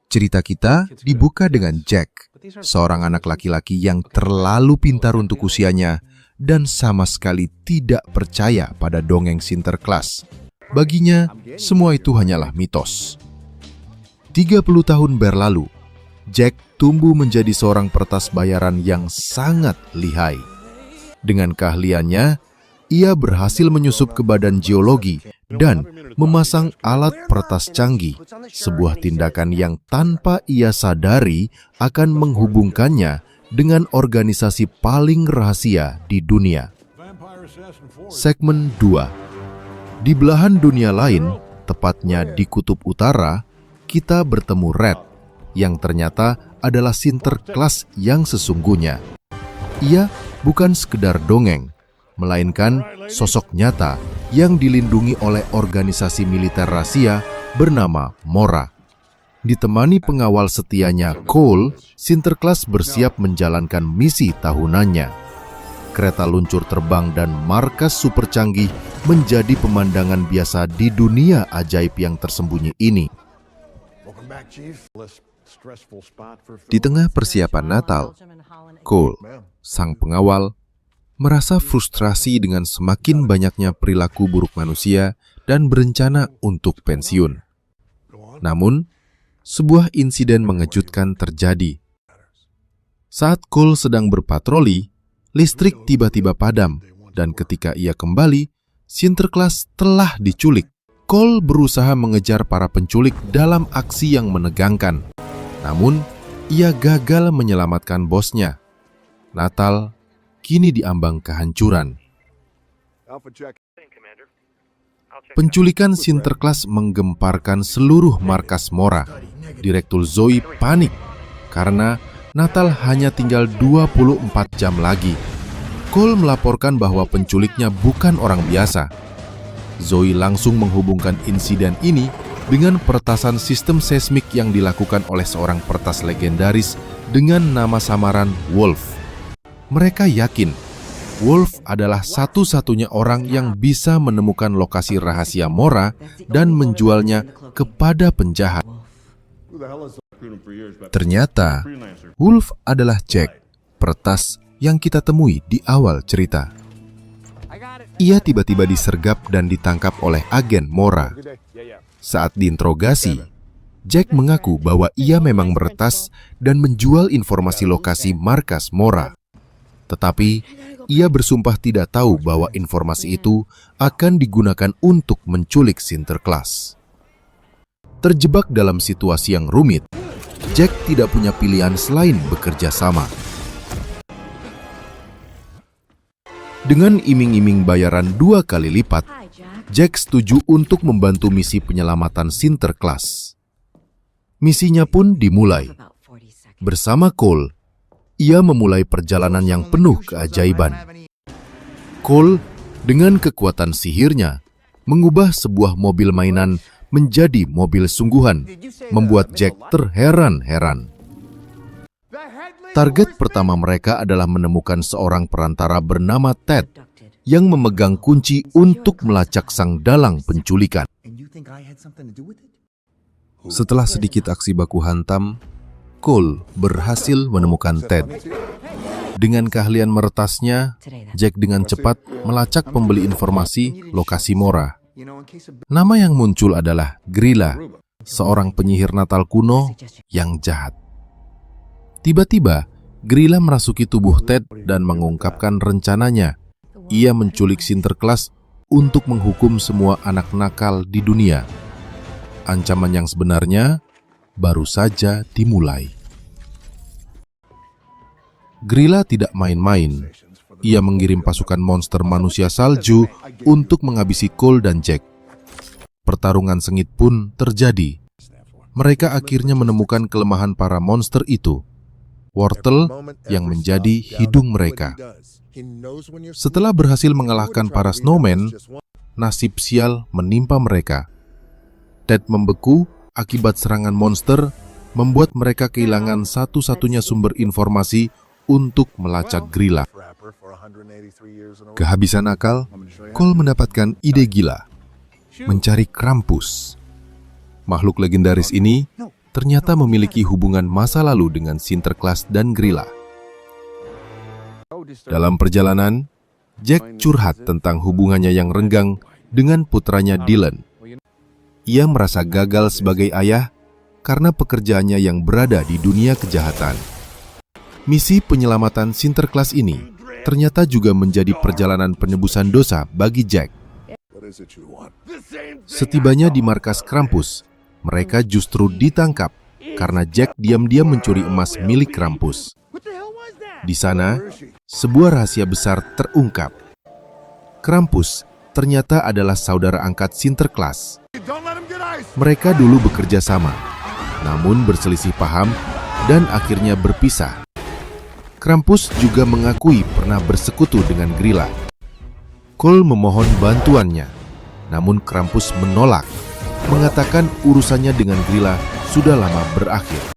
Cerita kita dibuka dengan Jack, seorang anak laki-laki yang terlalu pintar untuk usianya dan sama sekali tidak percaya pada dongeng Sinterklas. Baginya, semua itu hanyalah mitos. 30 tahun berlalu, Jack tumbuh menjadi seorang peretas bayaran yang sangat lihai. Dengan keahliannya, ia berhasil menyusup ke badan geologi dan memasang alat peretas canggih, sebuah tindakan yang tanpa ia sadari akan menghubungkannya dengan organisasi paling rahasia di dunia. Segmen 2. Di belahan dunia lain, tepatnya di Kutub Utara, kita bertemu Red, yang ternyata adalah Sinterklas yang sesungguhnya. Ia bukan sekedar dongeng, melainkan sosok nyata yang dilindungi oleh organisasi militer rahasia bernama Mora. Ditemani pengawal setianya Cole, Sinterklas bersiap menjalankan misi tahunannya. Kereta luncur terbang dan markas super canggih menjadi pemandangan biasa di dunia ajaib yang tersembunyi ini. Di tengah persiapan Natal, Cole, sang pengawal, merasa frustrasi dengan semakin banyaknya perilaku buruk manusia dan berencana untuk pensiun. Namun, sebuah insiden mengejutkan terjadi. Saat Cole sedang berpatroli, listrik tiba-tiba padam, dan ketika ia kembali, Sinterklas telah diculik. Cole berusaha mengejar para penculik dalam aksi yang menegangkan. Namun, ia gagal menyelamatkan bosnya. Natal kini diambang kehancuran. Penculikan Sinterklas menggemparkan seluruh markas Mora. Direktur Zoe panik karena Natal hanya tinggal 24 jam lagi. Cole melaporkan bahwa penculiknya bukan orang biasa. Zoe langsung menghubungkan insiden ini dengan peretasan sistem seismik yang dilakukan oleh seorang peretas legendaris dengan nama samaran Wolf. Mereka yakin Wolf adalah satu-satunya orang yang bisa menemukan lokasi rahasia Mora dan menjualnya kepada penjahat. Ternyata, Wolf adalah Jack, peretas yang kita temui di awal cerita. Ia tiba-tiba disergap dan ditangkap oleh agen Mora. Saat diinterogasi, Jack mengaku bahwa ia memang meretas dan menjual informasi lokasi markas Mora. Tetapi, ia bersumpah tidak tahu bahwa informasi itu akan digunakan untuk menculik Sinterklas. Terjebak dalam situasi yang rumit, Jack tidak punya pilihan selain bekerja sama. Dengan iming-iming bayaran 2 kali lipat, Jack setuju untuk membantu misi penyelamatan Sinterklas. Misinya pun dimulai. Bersama Cole, ia memulai perjalanan yang penuh keajaiban. Cole, dengan kekuatan sihirnya, mengubah sebuah mobil mainan menjadi mobil sungguhan, membuat Jack terheran-heran. Target pertama mereka adalah menemukan seorang perantara bernama Ted yang memegang kunci untuk melacak sang dalang penculikan. Setelah sedikit aksi baku hantam, Cole berhasil menemukan Ted. Dengan keahlian meretasnya, Jack dengan cepat melacak pembeli informasi lokasi Mora. Nama yang muncul adalah Grilla, seorang penyihir Natal kuno yang jahat. Tiba-tiba, Grilla merasuki tubuh Ted dan mengungkapkan rencananya. Ia menculik Sinterklas untuk menghukum semua anak nakal di dunia. Ancaman yang sebenarnya baru saja dimulai. Grilla tidak main-main. Ia mengirim pasukan monster manusia salju untuk menghabisi Cole dan Jack. Pertarungan sengit pun terjadi. Mereka akhirnya menemukan kelemahan para monster itu. Wortel yang menjadi hidung mereka. Setelah berhasil mengalahkan para snowman, nasib sial menimpa mereka. Ted membeku akibat serangan monster, membuat mereka kehilangan satu-satunya sumber informasi untuk melacak Grilla. Kehabisan akal, Cole mendapatkan ide gila, mencari Krampus. Makhluk legendaris ini ternyata memiliki hubungan masa lalu dengan Sinterklas dan Grilla. Dalam perjalanan, Jack curhat tentang hubungannya yang renggang dengan putranya Dylan. Ia merasa gagal sebagai ayah karena pekerjaannya yang berada di dunia kejahatan. Misi penyelamatan Sinterklas ini ternyata juga menjadi perjalanan penebusan dosa bagi Jack. Setibanya di markas Krampus, mereka justru ditangkap karena Jack diam-diam mencuri emas milik Krampus. Di sana, sebuah rahasia besar terungkap. Krampus ternyata adalah saudara angkat Sinterklas. Mereka dulu bekerja sama, namun berselisih paham dan akhirnya berpisah. Krampus juga mengakui pernah bersekutu dengan Grilla. Cole memohon bantuannya, namun Krampus menolak, mengatakan urusannya dengan Grilla sudah lama berakhir.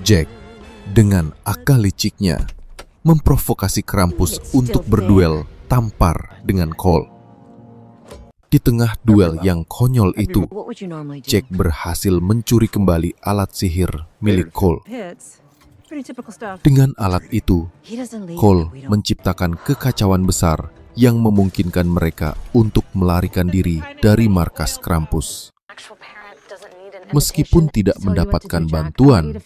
Jack, dengan akal liciknya, memprovokasi Krampus untuk berduel tampar dengan Cole. Di tengah duel yang konyol itu, Jack berhasil mencuri kembali alat sihir milik Cole. Dengan alat itu, Cole menciptakan kekacauan besar yang memungkinkan mereka untuk melarikan diri dari markas Krampus. Meskipun tidak mendapatkan bantuan,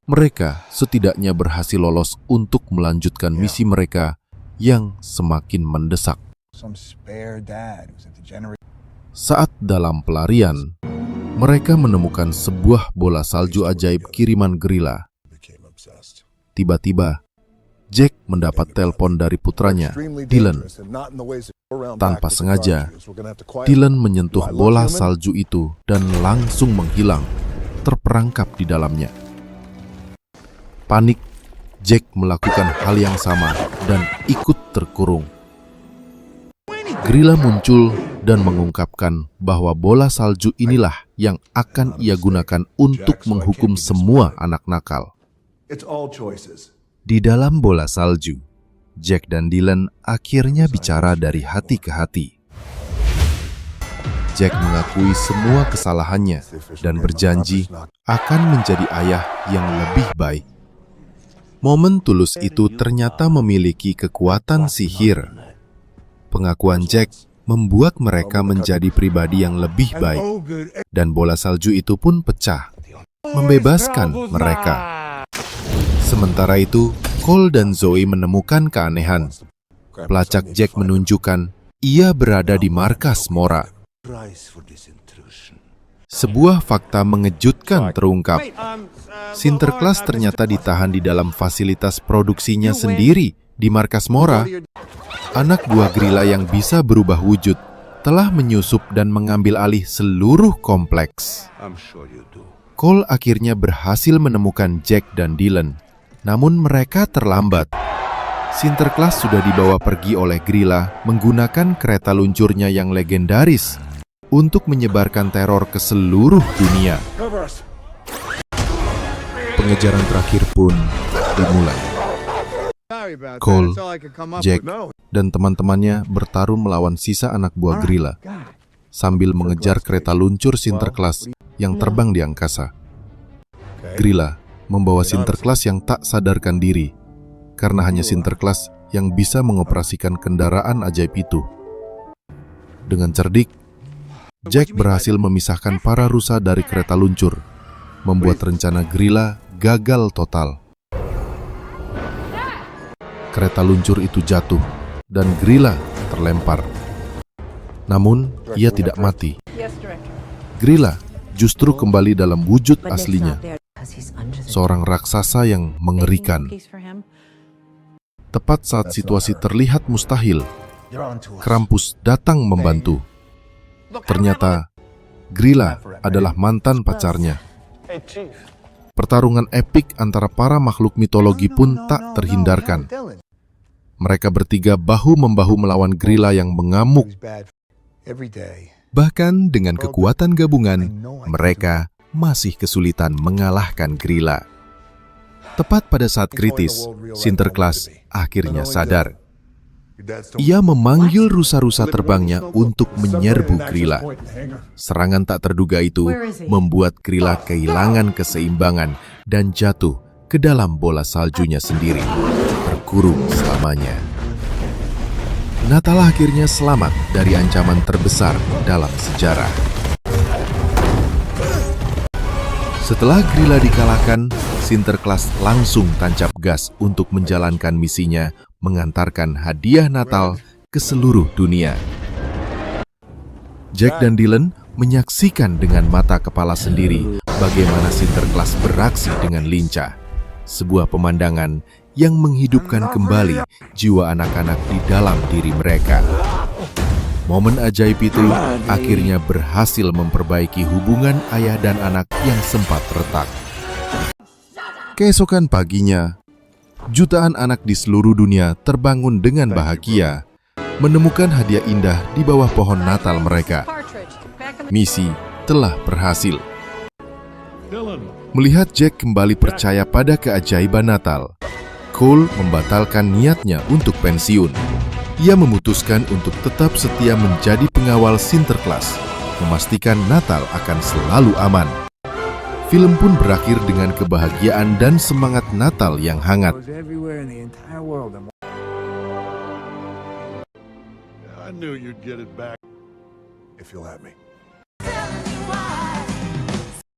mereka setidaknya berhasil lolos untuk melanjutkan misi mereka yang semakin mendesak. Saat dalam pelarian, mereka menemukan sebuah bola salju ajaib kiriman Grilla. Tiba-tiba, Jack mendapat telepon dari putranya, Dylan. Tanpa sengaja, Dylan menyentuh bola salju itu dan langsung menghilang, terperangkap di dalamnya. Panik, Jack melakukan hal yang sama dan ikut terkurung. Grilla muncul dan mengungkapkan bahwa bola salju inilah yang akan ia gunakan untuk menghukum semua anak nakal. Di dalam bola salju, Jack dan Dylan akhirnya bicara dari hati ke hati. Jack mengakui semua kesalahannya dan berjanji akan menjadi ayah yang lebih baik. Momen tulus itu ternyata memiliki kekuatan sihir. Pengakuan Jack membuat mereka menjadi pribadi yang lebih baik, dan bola salju itu pun pecah, membebaskan mereka. Sementara itu, Cole dan Zoe menemukan keanehan. Pelacak Jack menunjukkan ia berada di markas Mora. Sebuah fakta mengejutkan terungkap. Sinterklas ternyata ditahan di dalam fasilitas produksinya sendiri di markas Mora. Anak buah Grilla yang bisa berubah wujud telah menyusup dan mengambil alih seluruh kompleks. Cole akhirnya berhasil menemukan Jack dan Dylan. Namun mereka terlambat. Sinterklas sudah dibawa pergi oleh Grilla menggunakan kereta luncurnya yang legendaris untuk menyebarkan teror ke seluruh dunia. Pengejaran terakhir pun dimulai. Cole, Jack, dan teman-temannya bertarung melawan sisa anak buah Grilla sambil mengejar kereta luncur Sinterklas yang terbang di angkasa. Grilla membawa Sinterklas yang tak sadarkan diri, karena hanya Sinterklas yang bisa mengoperasikan kendaraan ajaib itu. Dengan cerdik, Jack berhasil memisahkan para rusa dari kereta luncur, membuat rencana Grilla gagal total. Kereta luncur itu jatuh, dan Grilla terlempar. Namun, ia tidak mati. Grilla justru kembali dalam wujud aslinya. Seorang raksasa yang mengerikan. Tepat saat situasi terlihat mustahil, Krampus datang membantu. Ternyata, Grilla adalah mantan pacarnya. Pertarungan epik antara para makhluk mitologi pun tak terhindarkan. Mereka bertiga bahu-membahu melawan Grilla yang mengamuk. Bahkan dengan kekuatan gabungan, mereka masih kesulitan mengalahkan Grilla. Tepat pada saat kritis, Sinterklas akhirnya sadar. Ia memanggil rusa-rusa terbangnya untuk menyerbu Krilla. Serangan tak terduga itu membuat Krilla kehilangan keseimbangan dan jatuh ke dalam bola saljunya sendiri, terkurung selamanya. Natal akhirnya selamat dari ancaman terbesar dalam sejarah. Setelah Krilla dikalahkan, Sinterklas langsung tancap gas untuk menjalankan misinya mengantarkan hadiah Natal ke seluruh dunia. Jack dan Dylan menyaksikan dengan mata kepala sendiri bagaimana Sinterklas beraksi dengan lincah. Sebuah pemandangan yang menghidupkan kembali jiwa anak-anak di dalam diri mereka. Momen ajaib itu akhirnya berhasil memperbaiki hubungan ayah dan anak yang sempat retak. Keesokan paginya, jutaan anak di seluruh dunia terbangun dengan bahagia, menemukan hadiah indah di bawah pohon Natal mereka. Misi telah berhasil. Melihat Jack kembali percaya pada keajaiban Natal, Cole membatalkan niatnya untuk pensiun. Ia memutuskan untuk tetap setia menjadi pengawal Sinterklas, memastikan Natal akan selalu aman. Film pun berakhir dengan kebahagiaan dan semangat Natal yang hangat. I knew you'd get it back if you'll let me.